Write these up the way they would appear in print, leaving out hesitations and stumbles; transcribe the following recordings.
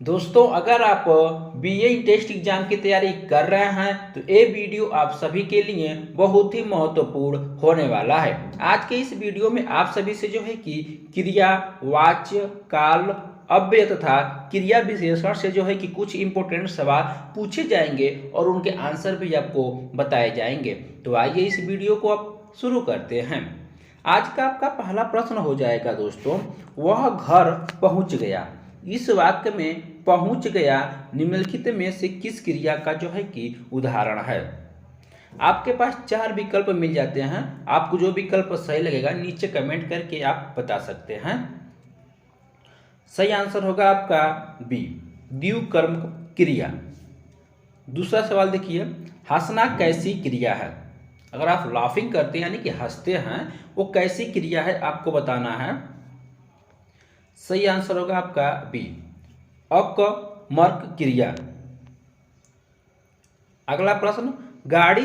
दोस्तों, अगर आप बीए टेस्ट एग्जाम की तैयारी कर रहे हैं तो ये वीडियो आप सभी के लिए बहुत ही महत्वपूर्ण होने वाला है। आज के इस वीडियो में आप सभी से जो है कि क्रिया, वाच्य, काल, अव्यय तथा क्रिया विशेषण से जो है कि कुछ इंपॉर्टेंट सवाल पूछे जाएंगे और उनके आंसर भी आपको बताए जाएंगे। तो आइए इस वीडियो को आप शुरू करते हैं। आज का आपका पहला प्रश्न हो जाएगा दोस्तों, वह घर पहुंच गया। इस वाक्य में पहुंच गया निम्नलिखित में से किस क्रिया का जो है कि उदाहरण है। आपके पास चार विकल्प मिल जाते हैं। आपको जो विकल्प सही लगेगा नीचे कमेंट करके आप बता सकते हैं। सही आंसर होगा आपका बी, द्विकर्म क्रिया। दूसरा सवाल देखिए, हंसना कैसी क्रिया है। अगर आप लाफिंग करते हैं यानी कि हंसते हैं, वो कैसी क्रिया है आपको बताना है। सही आंसर होगा आपका बी, अकर्मक क्रिया। अगला प्रश्न, गाड़ी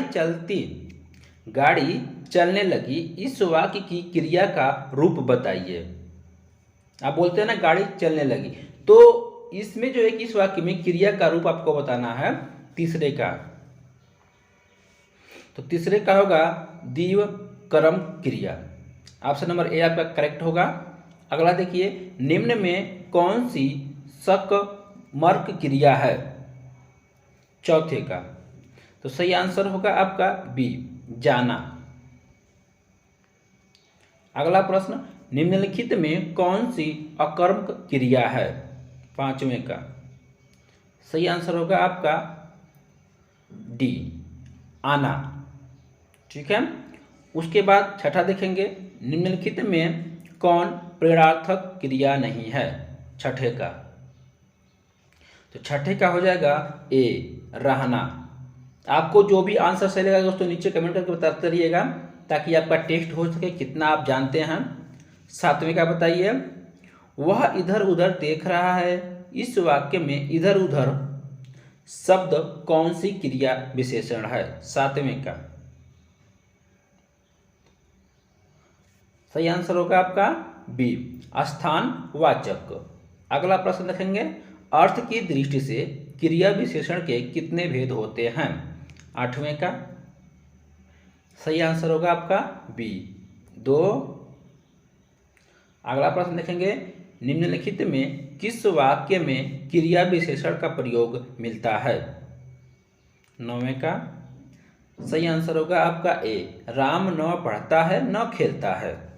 चलने लगी, इस वाक्य की क्रिया का रूप बताइए। आप बोलते हैं ना गाड़ी चलने लगी, तो इसमें जो है कि इस वाक्य में क्रिया का रूप आपको बताना है तीसरे का। तो तीसरे का होगा द्विकर्म क्रिया। ऑप्शन नंबर ए आपका करेक्ट होगा। अगला देखिए, निम्न में कौन सी सकर्मक क्रिया है। चौथे का। तो सही आंसर होगा आपका बी, जाना। अगला प्रश्न, निम्नलिखित में कौन सी अकर्मक क्रिया है। पांचवें का। सही आंसर होगा आपका डी, आना। ठीक है। उसके बाद छठा देखेंगे, निम्नलिखित में कौन प्रेरणार्थक क्रिया नहीं है। छठे का। तो छठे का हो जाएगा ए, रहना। आपको जो भी आंसर सही लगेगा दोस्तों नीचे कमेंट करके बताते रहिएगा, ताकि आपका टेस्ट हो सके कितना आप जानते हैं। सातवें का बताइए, वह इधर उधर देख रहा है, इस वाक्य में इधर उधर शब्द कौन सी क्रिया विशेषण है। सातवें का। सही आंसर होगा आपका बी, स्थानवाचक। अगला प्रश्न देखेंगे, अर्थ की दृष्टि से क्रिया विशेषण के कितने भेद होते हैं। आठवें का। सही आंसर होगा आपका बी, दो। अगला प्रश्न देखेंगे, निम्नलिखित में किस वाक्य में क्रिया विशेषण का प्रयोग मिलता है। नौवें का। सही आंसर होगा आपका ए, राम न पढ़ता है न खेलता है।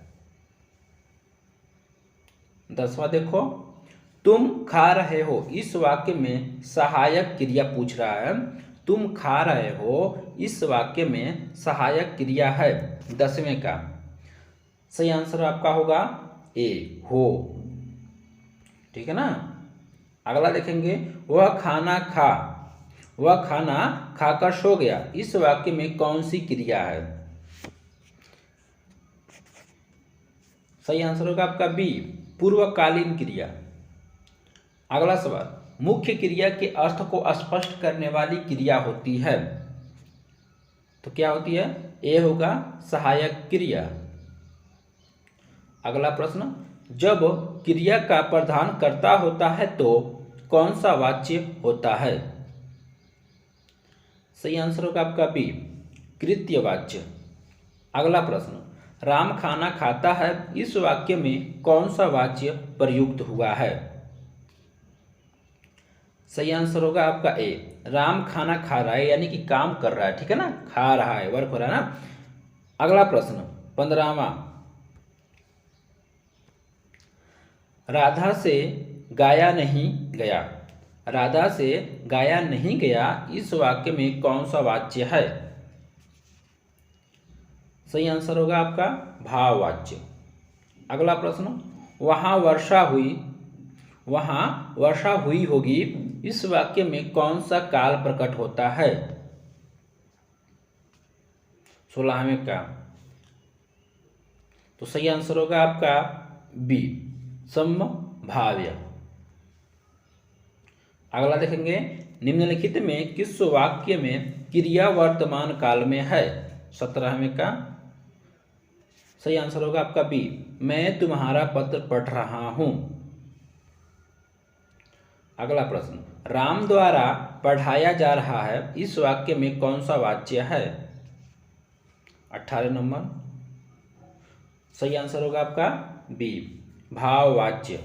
10वां देखो, तुम खा रहे हो, इस वाक्य में सहायक क्रिया पूछ रहा है। तुम खा रहे हो, इस वाक्य में सहायक क्रिया है। 10वें का। सही आंसर आपका होगा ए, हो। ठीक है ना। अगला देखेंगे, वह खाना खाकर सो गया, इस वाक्य में कौन सी क्रिया है। सही आंसर होगा आपका बी, पूर्वकालीन क्रिया। अगला सवाल, मुख्य क्रिया के अर्थ को स्पष्ट करने वाली क्रिया होती है। तो क्या होती है। ए होगा सहायक क्रिया। अगला प्रश्न, जब क्रिया का प्रधान कर्ता होता है तो कौन सा वाच्य होता है। सही आंसर होगा आपका बी, कृत्यवाच्य। अगला प्रश्न, राम खाना खाता है, इस वाक्य में कौन सा वाच्य प्रयुक्त हुआ है। सही आंसर होगा आपका ए, राम खाना खा रहा है यानी कि काम कर रहा है। ठीक है ना, खा रहा है, वर्क हो रहा है ना। अगला प्रश्न 15वां, राधा से गाया नहीं गया। राधा से गाया नहीं गया, इस वाक्य में कौन सा वाच्य है। सही आंसर होगा आपका भाववाच्य। अगला प्रश्न, वहां वर्षा हुई होगी, इस वाक्य में कौन सा काल प्रकट होता है। 16वें का। तो सही आंसर होगा आपका बी, संभाव्य। अगला देखेंगे, निम्नलिखित में किस वाक्य में क्रिया वर्तमान काल में है। 17वें का। सही आंसर होगा आपका बी, मैं तुम्हारा पत्र पढ़ रहा हूं। अगला प्रश्न, राम द्वारा पढ़ाया जा रहा है, इस वाक्य में कौन सा वाच्य है? 18 नंबर। सही आंसर होगा आपका बी, भाववाच्य।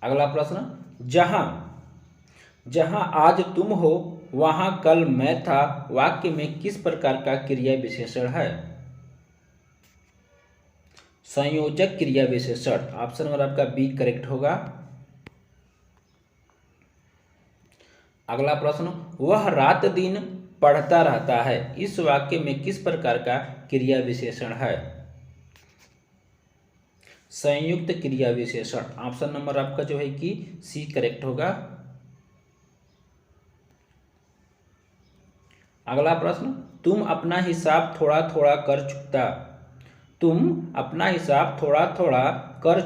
अगला प्रश्न, जहां जहां आज तुम हो वहां कल मैं था, वाक्य में किस प्रकार का क्रिया विशेषण है? संयोजक क्रिया विशेषण। ऑप्शन नंबर आपका बी करेक्ट होगा। अगला प्रश्न, वह रात दिन पढ़ता रहता है, इस वाक्य में किस प्रकार का क्रिया विशेषण है? संयुक्त क्रिया विशेषण। ऑप्शन नंबर आपका जो है कि सी करेक्ट होगा। अगला प्रश्न, तुम अपना हिसाब थोड़ा थोड़ा कर चुकता, तुम अपना हिसाब थोड़ा थोड़ा कर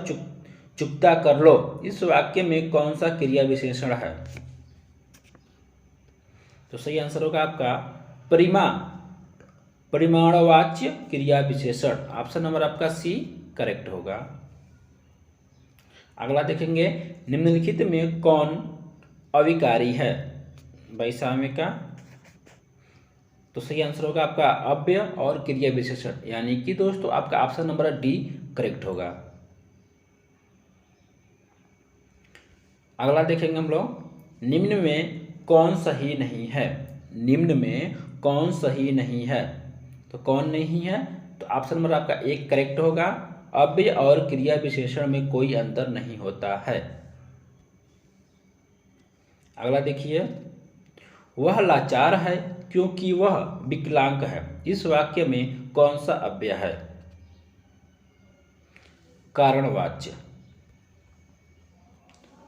चुकता कर लो, इस वाक्य में कौन सा क्रिया विशेषण है? तो सही आंसर होगा आपका परिमाणवाच्य क्रिया विशेषण। ऑप्शन नंबर आपका सी करेक्ट होगा। अगला देखेंगे, निम्नलिखित में कौन अविकारी है? वैषम्य का। तो सही आंसर होगा आपका अव्यय और क्रिया विशेषण, यानी कि दोस्तों आपका ऑप्शन नंबर डी करेक्ट होगा। अगला देखेंगे हम लोग, निम्न में कौन सही नहीं है? निम्न में कौन सही नहीं है? तो कौन नहीं है? तो ऑप्शन नंबर आपका एक करेक्ट होगा। अव्यय और क्रिया विशेषण में कोई अंतर नहीं होता है। अगला देखिए, वह लाचार है क्योंकि वह विकलांग है, इस वाक्य में कौन सा अव्यय है? कारणवाच्य।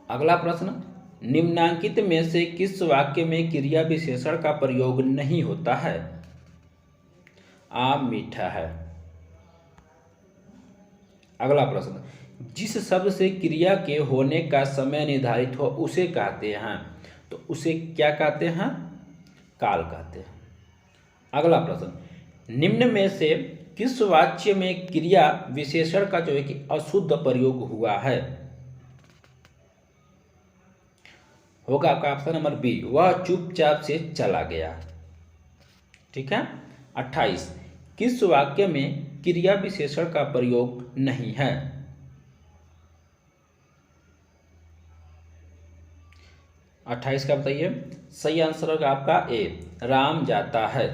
अगला प्रश्न, निम्नांकित में से किस वाक्य में क्रिया विशेषण का प्रयोग नहीं होता है? आम मीठा है। अगला प्रश्न, जिस शब्द से क्रिया के होने का समय निर्धारित हो उसे कहते हैं, तो उसे क्या कहते हैं? काल कहते हैं। अगला प्रश्न, निम्न में से किस वाक्य में क्रिया विशेषण का जो है कि अशुद्ध प्रयोग हुआ है? होगा आपका ऑप्शन नंबर बी, वह चुपचाप से चला गया। ठीक है। 28, किस वाक्य में क्रिया विशेषण का प्रयोग नहीं है? अट्ठाईस का बताइए। सही आंसर होगा आपका ए, राम जाता है।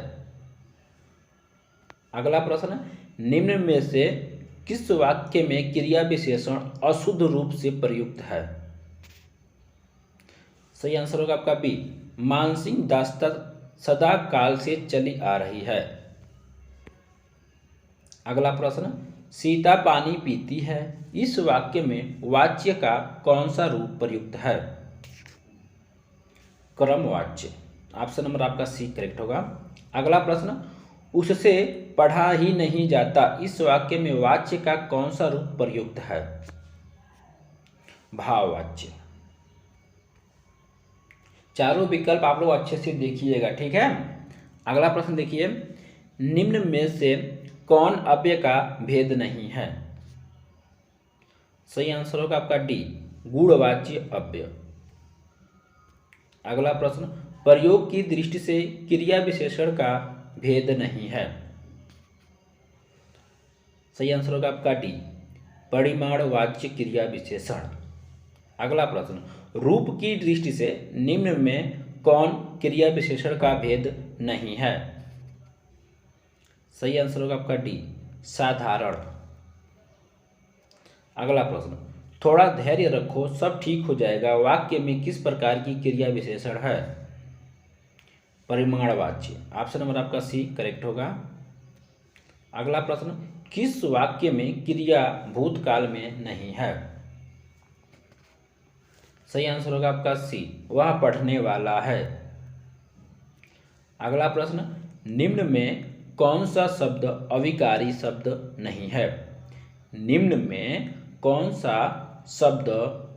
अगला प्रश्न, निम्न में से किस वाक्य में क्रिया विशेषण अशुद्ध रूप से प्रयुक्त है? सही आंसर होगा आपका बी, मानसिंह दास्ता सदा काल से चली आ रही है। अगला प्रश्न, सीता पानी पीती है, इस वाक्य में वाच्य का कौन सा रूप प्रयुक्त है? क्रमवाच्य। ऑप्शन नंबर आपका सी करेक्ट होगा। अगला प्रश्न, उससे पढ़ा ही नहीं जाता, इस वाक्य में वाच्य का कौन सा रूप प्रयुक्त है? भाववाच्य। चारों विकल्प आप लोग अच्छे से देखिएगा, ठीक है। अगला प्रश्न देखिए, निम्न में से कौन अव्यय का भेद नहीं है? सही आंसर होगा आपका डी, गुणवाच्य अव्यय। अगला प्रश्न, प्रयोग की दृष्टि से क्रिया विशेषण का भेद नहीं है। सही आंसर होगा आपका डी, परिमाणवाच्य क्रिया विशेषण। अगला प्रश्न, रूप की दृष्टि से निम्न में कौन क्रिया विशेषण का भेद नहीं है? सही आंसर होगा आपका डी, साधारण। अगला प्रश्न, थोड़ा धैर्य रखो सब ठीक हो जाएगा, वाक्य में किस प्रकार की क्रिया विशेषण है? परिमाणवाच्य। ऑप्शन नंबर आपका सी करेक्ट होगा। अगला प्रश्न, किस वाक्य में क्रिया भूतकाल में नहीं है? सही आंसर होगा आपका सी, वह पढ़ने वाला है। अगला प्रश्न, निम्न में कौन सा शब्द अविकारी शब्द नहीं है? निम्न में कौन सा शब्द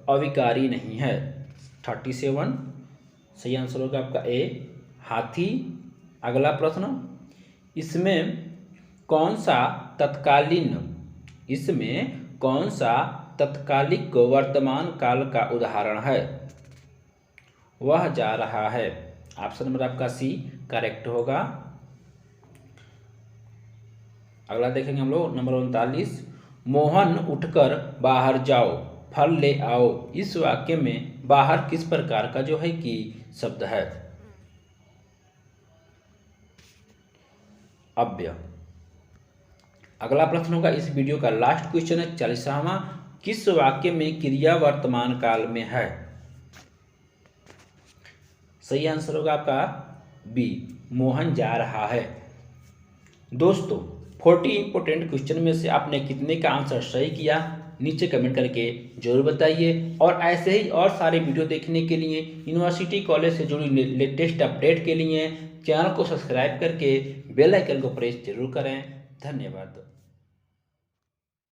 अविकारी नहीं है? 37। सही आंसर होगा आपका ए, हाथी। अगला प्रश्न, इसमें कौन सा तत्कालिक वर्तमान काल का उदाहरण है? वह जा रहा है। ऑप्शन नंबर आपका सी करेक्ट होगा। अगला देखेंगे हम लोग नंबर 39। मोहन उठकर बाहर जाओ, फल ले आओ। इस वाक्य में बाहर किस प्रकार का जो है कि शब्द है? अव्यय। अगला प्रश्न होगा, इस वीडियो का लास्ट क्वेश्चन है 40वां। किस वाक्य में क्रिया वर्तमान काल में है? सही आंसर होगा आपका बी, मोहन जा रहा है। दोस्तों 40 इंपोर्टेंट क्वेश्चन में से आपने कितने का आंसर सही किया नीचे कमेंट करके जरूर बताइए। और ऐसे ही और सारे वीडियो देखने के लिए, यूनिवर्सिटी कॉलेज से जुड़ी लेटेस्ट अपडेट के लिए चैनल को सब्सक्राइब करके बेल आइकन को प्रेस जरूर करें। धन्यवाद।